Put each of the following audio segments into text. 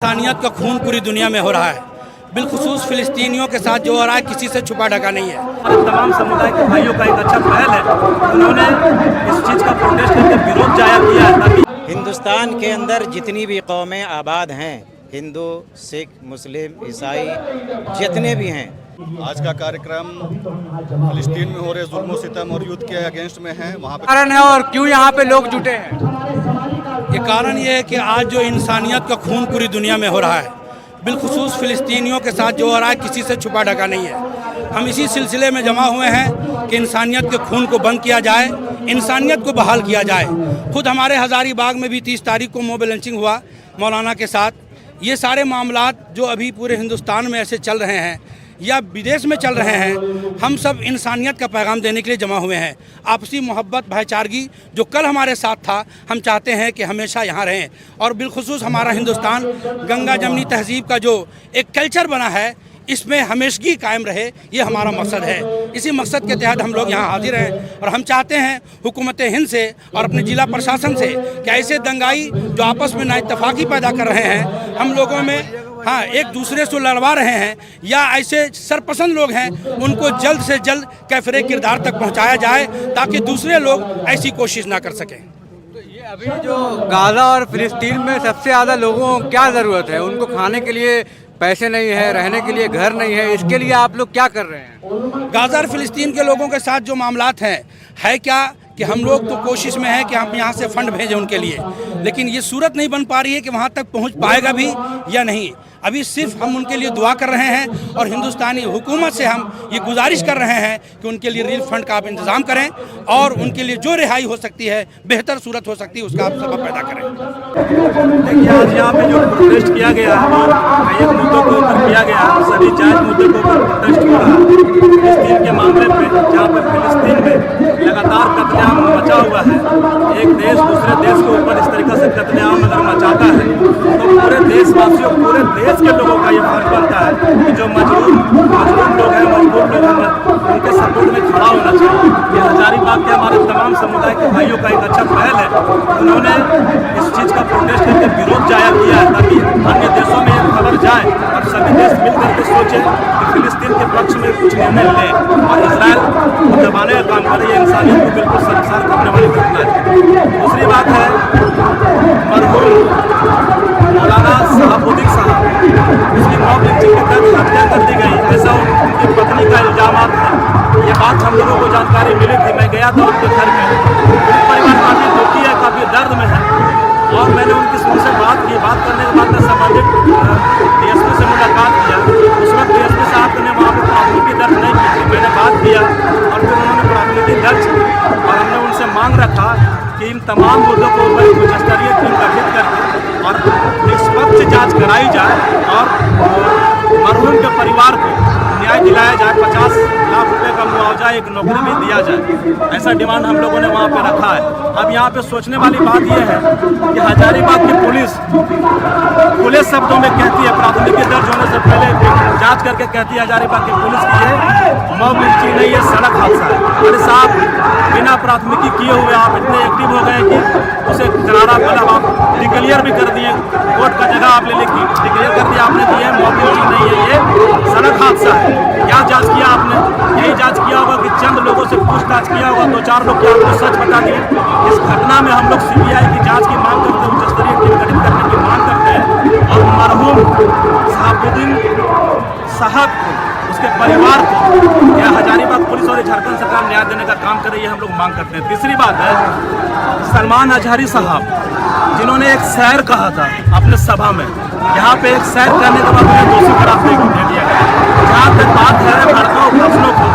इंसानियत का खून पूरी दुनिया में हो रहा है, बिलखुसूस फिलिस्तीनियों के साथ जो हो रहा है किसी से छुपा ढका नहीं है। तमाम समुदाय के भाइयों का एक अच्छा पहल है, उन्होंने इस चीज़ का प्रोटेस्ट करके विरोध जाहिर किया है ताकि हिंदुस्तान के अंदर जितनी भी कौमें आबाद हैं, हिंदू, सिख, मुस्लिम, ईसाई जितने भी हैं, आज का कार्यक्रम फिलिस्तीन में हो रहे जुल्म सितम और युद्ध के अगेंस्ट में है। वहाँ पे कारण है और क्यों यहाँ पे लोग जुटे हैं? ये कारण ये है कि आज जो इंसानियत का खून पूरी दुनिया में हो रहा है, बिलखुसूस फिलिस्तीनियों के साथ जो हो रहा है किसी से छुपा ढका नहीं है। हम इसी सिलसिले में जमा हुए हैं कि इंसानियत के खून को बंद किया जाए, इंसानियत को बहाल किया जाए। खुद हमारे हज़ारीबाग में भी 30 तारीख को मॉब लंचिंग हुआ मौलाना के साथ। ये सारे मामलात जो अभी पूरे हिंदुस्तान में ऐसे चल रहे हैं या विदेश में चल रहे हैं, हम सब इंसानियत का पैगाम देने के लिए जमा हुए हैं। आपसी मोहब्बत, भाईचारगी जो कल हमारे साथ था, हम चाहते हैं कि हमेशा यहाँ रहें। और बिलखुसूस हमारा हिंदुस्तान गंगा जमनी तहजीब का जो एक कल्चर बना है, इसमें हमेशगी कायम रहे, ये हमारा मकसद है। इसी मकसद के तहत हम लोग यहाँ हाजिर हैं और हम चाहते हैं हुकूमत हिंद से और अपने ज़िला प्रशासन से कि ऐसे दंगाई जो आपस में नाइत्तफाकी पैदा कर रहे हैं, हम लोगों में एक दूसरे से लड़वा रहे हैं या ऐसे सरपसंद लोग हैं, उनको जल्द से जल्द कैफरे किरदार तक पहुँचाया जाए ताकि दूसरे लोग ऐसी कोशिश ना कर सकें। तो ये अभी जो गाज़ा और फिलिस्तीन में सबसे ज़्यादा लोगों को क्या ज़रूरत है? उनको खाने के लिए पैसे नहीं है, रहने के लिए घर नहीं है, इसके लिए आप लोग क्या कर रहे हैं? गाज़ा और फिलिस्तीन के लोगों के साथ जो मामलात हैं, है क्या कि हम लोग तो कोशिश में हैं कि हम यहाँ से फंड भेजें उनके लिए, लेकिन ये सूरत नहीं बन पा रही है कि वहाँ तक पहुँच पाएगा भी या नहीं। अभी सिर्फ हम उनके लिए दुआ कर रहे हैं और हिंदुस्तानी हुकूमत से हम ये गुजारिश कर रहे हैं कि उनके लिए रिलीफ फंड का आप इंतज़ाम करें और उनके लिए जो रिहाई हो सकती है, बेहतर सूरत हो सकती है, उसका आप सबब पैदा करें। देखिए, आज यहाँ पे जो प्रोटेस्ट किया गया है और कई मुद्दों के ऊपर किया गया है, सभी जायज़ मुद्दों के ऊपर प्रोटेस्ट हो रहा है। फिलिस्तीन के मामले में, जहाँ पर फिलिस्तीन में लगातार कत्लेआम मचा हुआ है, एक देश दूसरे देश के ऊपर इस तरीके से कत्लेआम अगर मचाता है तो पूरे देशवासियों, पूरे देश के लोगों का ये फर्ज बनता है कि जो मजलूम लोग हैं, मजबूर लोग हैं, उनके सपोर्ट में खड़ा होना चाहिए। ये हज़ारीबाग के हमारे तमाम समुदाय के भाइयों का एक अच्छा पहल है, उन्होंने इस चीज़ का प्रोटेस्ट करके विरोध जाहिर किया है ताकि अन्य देशों में ये खबर जाए और सभी देश मिल करके सोचें कि फिलिस्तीन के पक्ष में कुछ निर्णय लें और इजराइल को दबाने का काम करे। ये इंसानियत को बिल्कुल शर्मसार करने वाली घटना है। दूसरी बात है, मरहूम मौलाना शहाबुद्दीन साहब, उसकी मॉब लिंचिंग के तहत हत्या कर दी गई, ऐसा उनकी पत्नी का इल्जामात है। ये बात हम लोगों को जानकारी मिली थी, मैं गया था उनके घर में। उनका परिवार काफ़ी दुखी है, काफ़ी दर्द में है और मैंने उनसे बात की। बात करने के बाद मैं संबंधित DSP से मुलाकात किया। उस वक्त DSP साहब ने वहाँ पर प्राथमिकी दर्ज नहीं की थी। मैंने बात किया और फिर उन्होंने प्राथमिकी दर्ज की और हमने उनसे मांग रखा कि इन तमाम मुद्दों को ऊपर उच्च स्तरीय टीम गठित करके और निष्पक्ष जांच कराई जाए और मरहूम के परिवार को न्याय दिलाया जाए। 50 लाख रुपए का मुआवजा, एक नौकरी भी दिया जाए, ऐसा डिमांड हम लोगों ने वहाँ पे रखा है। अब यहाँ पे सोचने वाली बात यह है कि हज़ारीबाग की पुलिस खुले शब्दों में कहती है, प्राथमिकी दर्ज होने से पहले जांच करके कहती है हज़ारीबाग की पुलिस की ये मॉब लिंचिंग नहीं, ये सड़क हादसा है। अरे साहब, बिना प्राथमिकी किए हुए आप इतने एक्टिव हो गए कि उसे करारा, मतलब आप डिक्लेयर भी कर दिए, कोर्ट का जगह आपने लिखी डिक्लेयर कर दिया आपने कि ये मॉब लिंचिंग नहीं है, ये सड़क हादसा है। क्या जांच किया आपने? यही जांच किया होगा कि चंद लोगों से पूछताछ किया होगा, 2-4 लोग क्या आपको सच बता दिए। इस घटना में हम लोग CBI की जांच की मांग करते हैं, उच्च स्तरीय टीम गठित करने की मांग करते हैं और मरहूम शहाबुद्दीन साहब को, उसके परिवार को या हज़ारीबाग पुलिस और झारखंड सरकार न्याय देने का काम करे, ये हम लोग मांग करते हैं। तीसरी बात है, सलमान अजहरी साहब जिन्होंने एक सैर कहा था अपने सभा में, यहाँ पे एक सैर करने के बाद उन्हें दोषी करार दे दिया गया। जहाँ तक बात है भड़काऊ भाषणों की,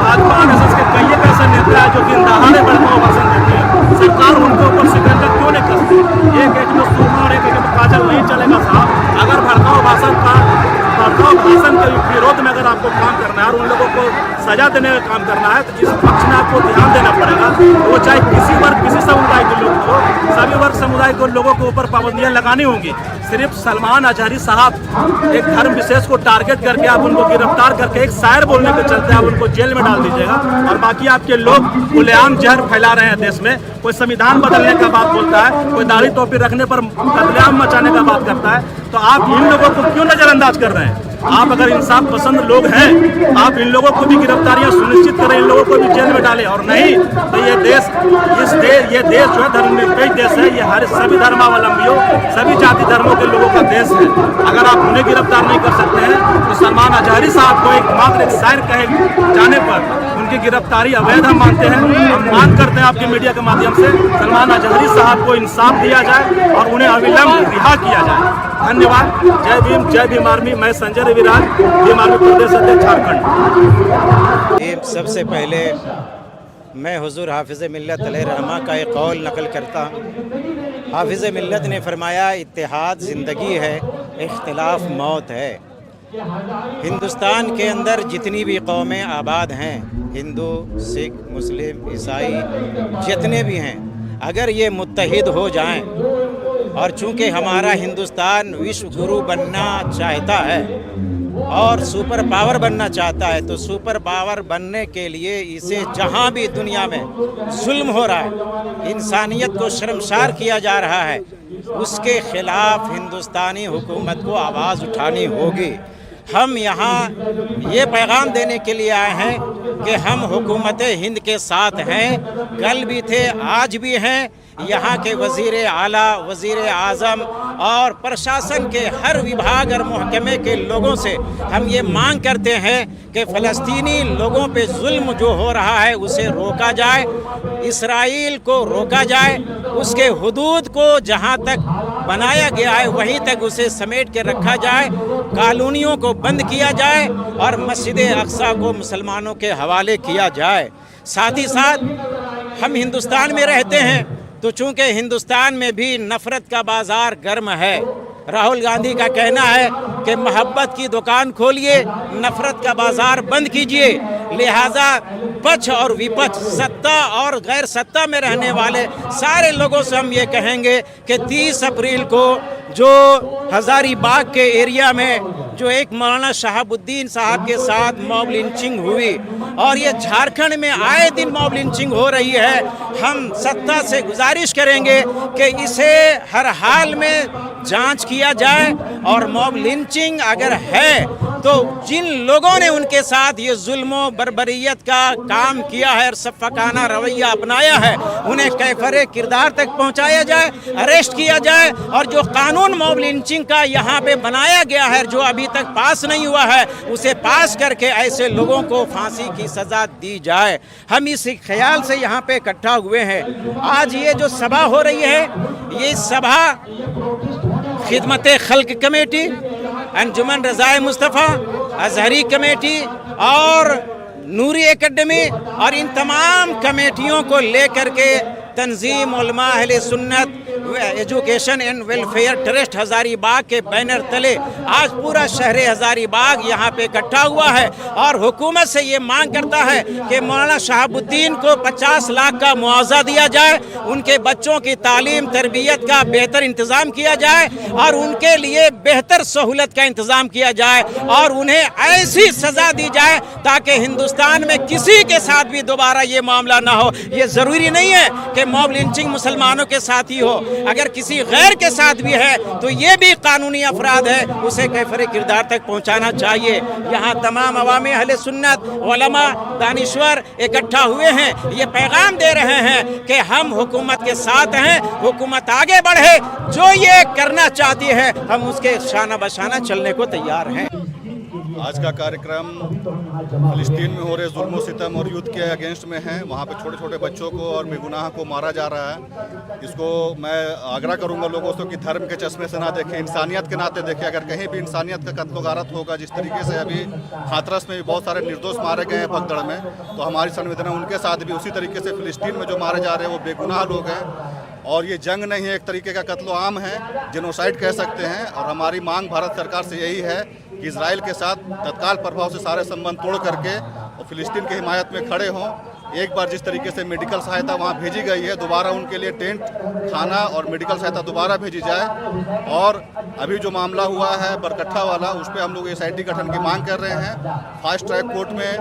भाजपा RSS के कई एक ऐसे नेता है जो दिन दहाड़े भड़काऊ भाषण देते हैं, सरकार उनके ऊपर शिकंजा क्यों नहीं कसती? एक में सुरमा और एक में काजल नहीं चलेगा साहब। अगर भड़काऊ भाषण के विरोध में अगर आपको काम करना है और उन लोगों को सजा देने का काम करना है, तो जिस पक्ष में आपको ध्यान देना पड़ेगा, वो चाहे किसी वर्ग, किसी समुदाय के लोग हो, सभी वर्ग समुदाय को लोगों के ऊपर पाबंदियां लगानी होंगी। सिर्फ सलमान अजहरी साहब एक धर्म विशेष को टारगेट करके आप उनको गिरफ्तार करके एक शायर बोलने के चलते आप उनको जेल में डाल दीजिएगा, और बाकी आपके लोग खुलेआम जहर फैला रहे हैं देश में। कोई संविधान बदलने का बात बोलता है, कोई दाढ़ी टोपी रखने पर कत्लेआम मचाने का बात करता है, तो आप इन लोगों को क्यों नजरअंदाज कर रहे हैं? आप अगर इंसाफ पसंद लोग हैं, आप इन लोगों को भी गिरफ्तारियां सुनिश्चित करें, इन लोगों को भी जेल में डालें, और नहीं तो ये देश जो है धर्मनिरपेक्ष देश है, ये हर सभी धर्मावलंबियों, सभी जाति धर्मों के लोगों का देश है। अगर आप उन्हें गिरफ्तार नहीं कर सकते हैं तो सलमान अजहरी साहब को एक शायर कहे जाने पर उनकी गिरफ्तारी अवैध हम मानते हैं। हम मांग करते हैं आपके मीडिया के माध्यम से सलमान अजहरी साहब को इंसाफ दिया जाए और उन्हें अविलंब रिहा किया जाए। धन्यवाद। जय भीम आर्मी। मैं संजय रविराज, भीम आर्मी प्रदेश अध्यक्ष झारखंड। सबसे पहले मैं हुजूर हाफिज़ मिल्लत अलैहिर्रहमा का एक कौल नकल करता हूँ। हाफिज़ मिल्लत ने फरमाया, इत्तेहाद ज़िंदगी है, इख्तिलाफ मौत है। हिंदुस्तान के अंदर जितनी भी कौमें आबाद हैं, हिंदू, सिख, मुस्लिम, ईसाई, जितने भी हैं, अगर ये मुत्तहिद हो जाएं, और चूँकि हमारा हिंदुस्तान विश्व गुरु बनना चाहता है और सुपर पावर बनना चाहता है, तो सुपर पावर बनने के लिए इसे जहाँ भी दुनिया में जुल्म हो रहा है, इंसानियत को शर्मसार किया जा रहा है, उसके खिलाफ हिंदुस्तानी हुकूमत को आवाज़ उठानी होगी। हम यहाँ ये पैगाम देने के लिए आए हैं कि हम हुकूमत हिंद के साथ हैं, कल भी थे, आज भी हैं। यहाँ के वज़ीर आला, वज़ीर आज़म और प्रशासन के हर विभाग और महकमे के लोगों से हम ये मांग करते हैं कि फ़लस्तीनी लोगों पे जुल्म जो हो रहा है उसे रोका जाए, इसराइल को रोका जाए, उसके हुदूद को जहाँ तक बनाया गया है वहीं तक उसे समेट के रखा जाए, कॉलोनियों को बंद किया जाए और मस्जिद अक्सा को मुसलमानों के हवाले किया जाए। साथ ही साथ हम हिंदुस्तान में रहते हैं, तो चूँकि हिंदुस्तान में भी नफ़रत का बाज़ार गर्म है। राहुल गांधी का कहना है कि मोहब्बत की दुकान खोलिए, नफ़रत का बाज़ार बंद कीजिए। लिहाजा पक्ष और विपक्ष, सत्ता और गैर सत्ता में रहने वाले सारे लोगों से हम ये कहेंगे कि 30 अप्रैल को जो हज़ारीबाग के एरिया में जो एक मौलाना शहाबुद्दीन साहब के साथ मॉब लिंचिंग हुई, और ये झारखंड में आए दिन मॉब लिंचिंग हो रही है, हम सत्ता से गुजारिश करेंगे कि इसे हर हाल में जांच किया जाए, और मॉब लिंचिंग अगर है तो जिन लोगों ने उनके साथ ये जुल्म बर्बरियत का काम किया है और सफ़ाकाना रवैया अपनाया है, उन्हें कैफरे किरदार तक पहुंचाया जाए, अरेस्ट किया जाए, और जो कानून मॉब लिंचिंग का यहाँ पे बनाया गया है जो अभी तक पास नहीं हुआ है उसे पास करके ऐसे लोगों को फांसी की सज़ा दी जाए। हम इस ख्याल से यहाँ पे इकट्ठा हुए हैं। आज ये जो सभा हो रही है, ये सभा खिदमत खल्क कमेटी, अंजुमन रज़ाए मुस्तफ़ा, अज़हरी कमेटी और नूरी एकेडमी और इन तमाम कमेटियों को लेकर के तंजीम उलमा अहले सुन्नत education and welfare trust Hazaribagh के बैनर तले आज पूरा शहर हज़ारीबाग यहाँ पे इकट्ठा हुआ है, और हुकूमत से ये मांग करता है कि मौलाना शहाबुद्दीन को 50 लाख का मुआवजा दिया जाए, उनके बच्चों की तालीम तरबियत का बेहतर इंतज़ाम किया जाए, और उनके लिए बेहतर सहूलत का इंतज़ाम किया जाए, और उन्हें ऐसी सज़ा दी जाए ताकि हिंदुस्तान में किसी के साथ भी दोबारा ये मामला ना हो। ये ज़रूरी नहीं है कि मॉब लिंचिंग मुसलमानों के साथ ही हो, अगर किसी गैर के साथ भी है तो ये भी कानूनी अपराध है, उसे कैफरे किरदार तक पहुंचाना चाहिए। यहाँ तमाम अवामी अहले सुन्नत, उलमा, दानिश्वर इकट्ठा हुए हैं, ये पैगाम दे रहे हैं कि हम हुकूमत के साथ हैं, हुकूमत आगे बढ़े, जो ये करना चाहती है हम उसके शाना बशाना चलने को तैयार हैं। आज का कार्यक्रम फिलिस्तीन में हो रहे जुल्म सितम और युद्ध के अगेंस्ट में है। वहाँ पे छोटे छोटे बच्चों को और बेगुनाह को मारा जा रहा है। इसको मैं आग्रह करूँगा लोगों से कि धर्म के चश्मे से ना देखें, इंसानियत के नाते देखें। अगर कहीं भी इंसानियत का कत्ल गारत होगा, जिस तरीके से अभी हाथरस में भी बहुत सारे निर्दोष मारे गए हैं भगदड़ में, तो हमारी संवेदना उनके साथ भी उसी तरीके से फिलिस्तीन में जो मारे जा रहे हैं वो बेगुनाह लोग हैं, और ये जंग नहीं है, एक तरीके का कत्ल आम है, जेनोसाइड कह सकते हैं। और हमारी मांग भारत सरकार से यही है कि इजराइल के साथ तत्काल प्रभाव से सारे संबंध तोड़ करके और फिलिस्तीन की हिमायत में खड़े हों, एक बार जिस तरीके से मेडिकल सहायता वहाँ भेजी गई है, दोबारा उनके लिए टेंट, खाना और मेडिकल सहायता दोबारा भेजी जाए। और अभी जो मामला हुआ है बरकट्ठा वाला, उस पर हम लोग SIT गठन की मांग कर रहे हैं। फास्ट ट्रैक कोर्ट में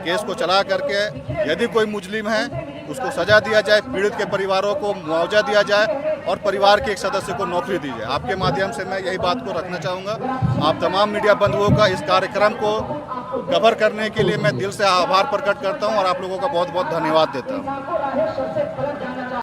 केस को चला करके यदि कोई मुजरिम है उसको सजा दिया जाए, पीड़ित के परिवारों को मुआवजा दिया जाए और परिवार के एक सदस्य को नौकरी दी जाए। आपके माध्यम से मैं यही बात को रखना चाहूँगा। आप तमाम मीडिया बंधुओं का इस कार्यक्रम को कवर करने के लिए मैं दिल से आभार प्रकट करता हूँ और आप लोगों का बहुत बहुत धन्यवाद देता हूँ।